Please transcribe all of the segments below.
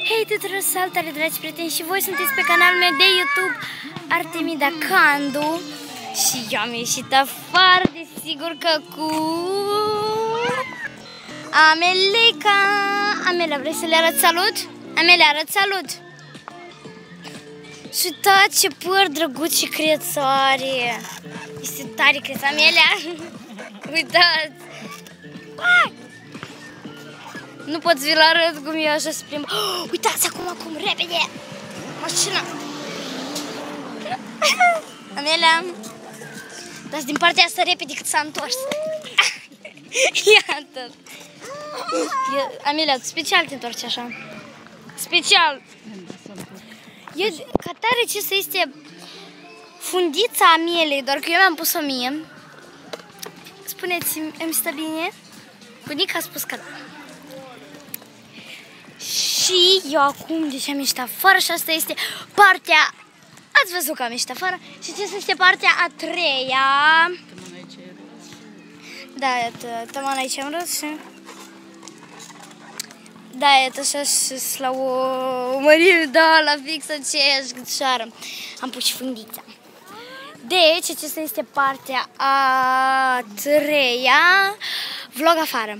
Hei tuturor, salutare dragi prieteni, și voi sunteți pe canalul meu de YouTube Artemida Candu. Și eu am ieșit afară, desigur că cu Amelica. Amelia, vrei să le arăt salut? Amelia, arăt salut. Și uitați ce păr drăguț și crețare. Este tare creț, Amelia. Uitați. Nu pot să vi-l arăt cum e așa se plimbă. Uitați acum, repede! Mașina! Amelia! Dați din partea asta repede cât s-a întors. Iată! Amelia, special te întorci așa. Special! Ca tare ce să este fundița Ameliei, doar că eu mi-am pus-o mie. Spuneți-mi, îmi stă bine? Bunica a spus că da. Și eu acum, deci am ieșit afară și asta este partea... Ați văzut că am ieșit afară? Și ce este partea a treia? Da, iată, tămana aici am răs și... Da, iată așa și la o mărime, da, la fix aceeași gâtșoară. Am pus și fundița. Deci, acesta este partea a treia. Vlog afară.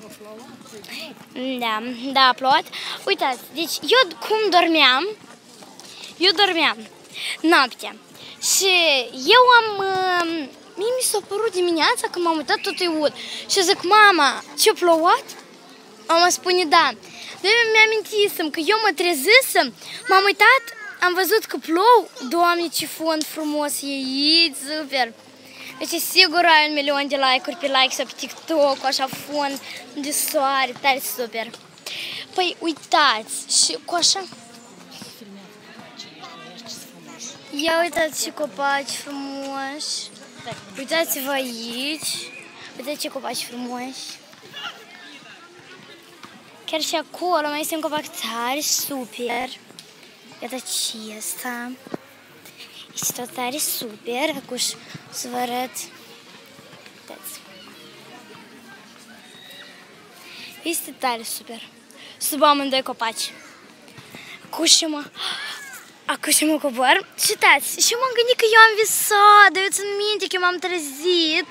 Da, a plouat. Uitați, deci eu cum dormeam? Eu dormeam noaptea. Și eu am... Mie mi s-a părut dimineața că m-am uitat tot ud. Și zic, mama, ce plouat? Mama spune, da. De mi-amintisem că eu mă trezisem, m-am uitat, am văzut că plouă. Doamne, ce fond frumos e aici, super. Deci sigur ai 1.000.000 de like-uri pe like sau pe TikTok, cu așa fond de soare, tare super. Păi uitați, și cu așa... Ia uitați ce copaci frumoși. Uitați-vă aici. Uitați ce copaci frumoși. Chiar și acolo mai este un copac tare super. Iată acesta. Este tot tare super. Acum să vă arăt. Uitați. Este tare super. Sub amândoi copaci. Acum și mă cobor. Și uitați, și m-am gândit că eu am visat, dar eu țin minte că eu m-am trezit.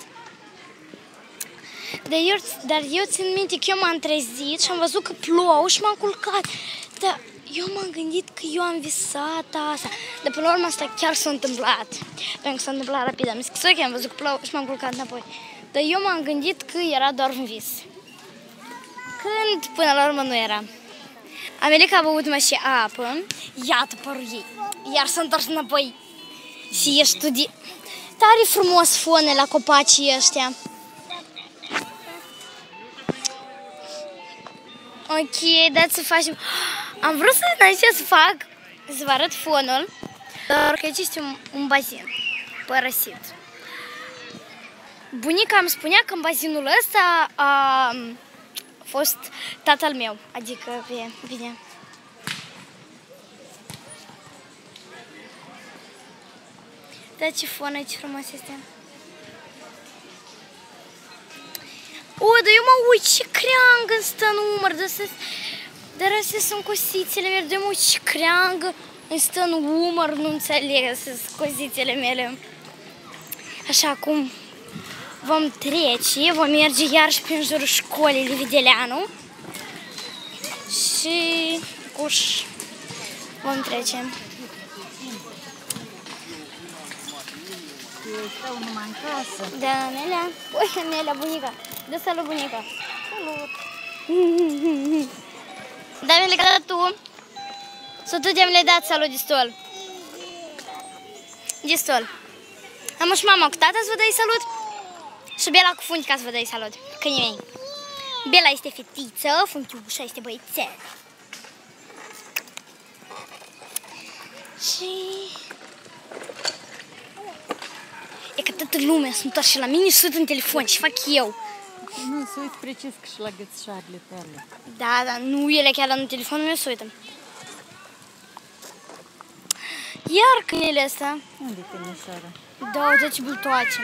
Dar eu țin minte că eu m-am trezit și am văzut că plouă și m-am culcat. Dar eu m-am gândit că eu am visat asta. Dar până la urmă asta chiar s-a întâmplat. Pentru că s-a întâmplat rapid. Am zis că am văzut că plouă și m-am culcat înapoi. Dar eu m-am gândit că era doar un vis. Când până la urmă nu era. Amelica a băut mă și apă. Iată părul ei. Iar s-a întors înapoi. Și e studii. Tare frumos fone la copacii ăștia. Ok, dați să facem. Am vrut să fac, să vă arăt fonul, dar că aici este un bazin părăsit. Bunica îmi spunea că în bazinul ăsta a fost tatăl meu, adică bine. Da, ce fon aici frumos este. O, dar eu mă uit ce creangă stă în umăr, dar astea sunt cosițele mele, de mă uit ce creangă îmi stă în umăr, nu înțeleg, astea sunt cosițele mele. Așa, acum vom trece, vom merge iarăși prin jurul școlii Livideleanu și vom trece. Stau numai în casă. Da, Amelia? Ui, Amelia, bunica. Dă salut, bunica. Salut. Da, Amelia, că tu? Sau tu le-ai dat salut de stol? De stol. Am și mama cu tata să vă dai salut. Și Bela cu Funtica să vă dai salut. Câinii mei. Bela este fetiță, Funtiușa este băiețel. Și... E că toată lumea se întoarce și la mine și se uită în telefon și fac eu. Nu, se uită precis și la gățișoarele tale. Da, dar nu ele chiar la telefonul meu se uită. Iar câinele ăsta. Unde e câinișoara? Da, uite ce bultoace.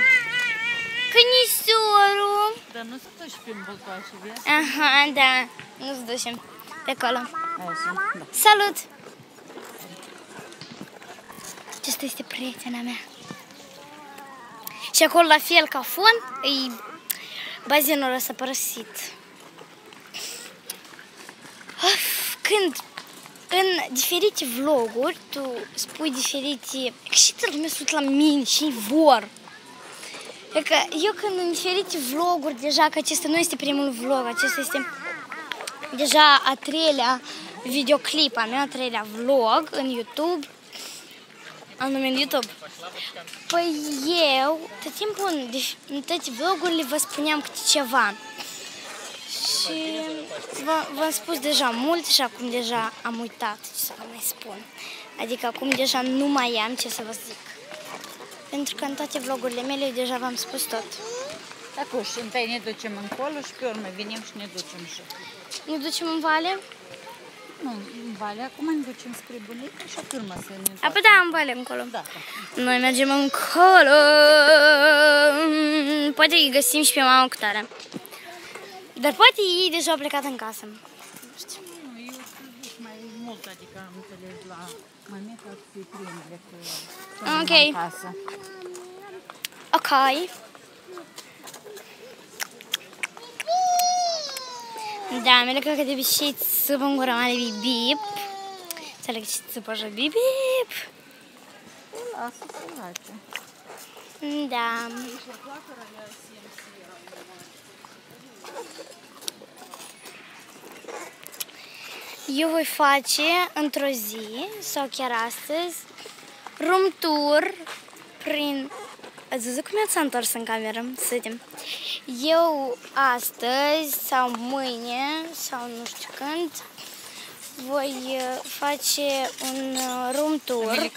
Câinișorul. Dar nu se duce prin bultoace, vezi? Aha, da, nu se duce. Pe acolo. Așa, da. Salut! Aceasta este prietena mea. Și acolo la fel ca fond, e bazinul ăsta părăsit. Când în diferite vloguri tu spui diferite... Și toată lumea sunt la mine și vor. E că eu când în diferite vloguri, deja că acesta nu este primul vlog, acesta este deja a treilea videoclip, a meu a treilea vlog în YouTube, anume în YouTube. Păi eu, tot timpul în toate vlogurile vă spuneam câte ceva. Și v-am spus deja mult și acum deja am uitat ce să vă mai spun. Adică acum deja nu mai am ce să vă zic. Pentru că în toate vlogurile mele eu deja v-am spus tot. Acum și întâi ne ducem încolo și pe urmă venim și ne ducem și. Ne ducem în vale? Nu, în vale, acum ne ducem spre bunica și pe urmă să ne Apoi da, în vale încolo. Da. Noi mergem încolo. Poate îi găsim și pe mama cu tare. Dar poate ei deja au plecat în casă. Nu, eu sunt dus mai mult, adică am înțeles la mămica să-i prinde cu Ok. în casă. Ok. Da, mi-e că de obicei țipă în gura mare bip-bip. Înțeleg ce țipă așa bip-bip. Lasă să face. Da. Eu voi face într-o zi, sau chiar astăzi, room tour prin... Ați văzut cum s-a întors în cameră? Suntem. Eu astăzi sau mâine sau nu știu când voi face un room tour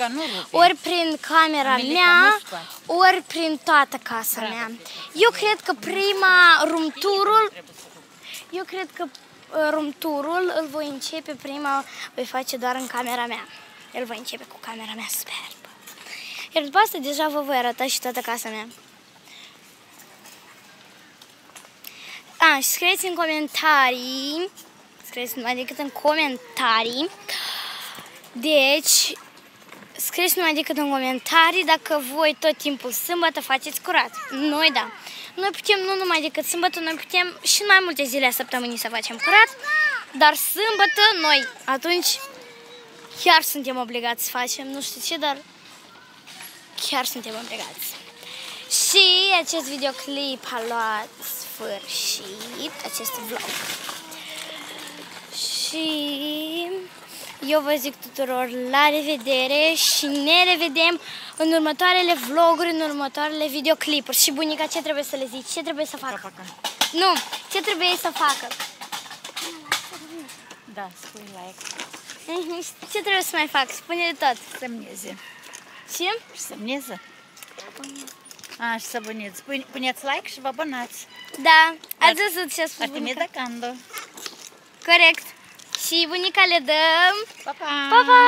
ori prin camera mea, ori prin toată casa mea. Eu cred că room tour-ul îl voi începe voi face doar în camera mea. El voi începe cu camera mea superbă. Iar după asta deja vă voi arăta și toată casa mea. Și scrieți în comentarii, scrieți numai decât în comentarii, deci scrieți numai decât în comentarii dacă voi tot timpul sâmbătă faceți curat. Noi da. Noi putem nu numai decât sâmbătă, noi putem și în mai multe zile a săptămânii să facem curat, dar sâmbătă noi atunci chiar suntem obligați să facem, nu știu ce, dar chiar suntem obligați. Și acest videoclip a luat sfârșit, acest vlog. Și eu vă zic tuturor la revedere și ne revedem în următoarele vloguri, în următoarele videoclipuri. Și bunica, ce trebuie să le zici? Ce trebuie să facă? Nu, ce trebuie să facă? Da, spui like. Ce trebuie să mai fac? Spune-le tot. Semneze. Ce? Și semneze. Și să abonați. Puneți like și vă abonați. Da, ați văzut ce a spus bunica. Artemida Cando. Corect. Și bunica le dăm. Pa, pa! Pa, pa!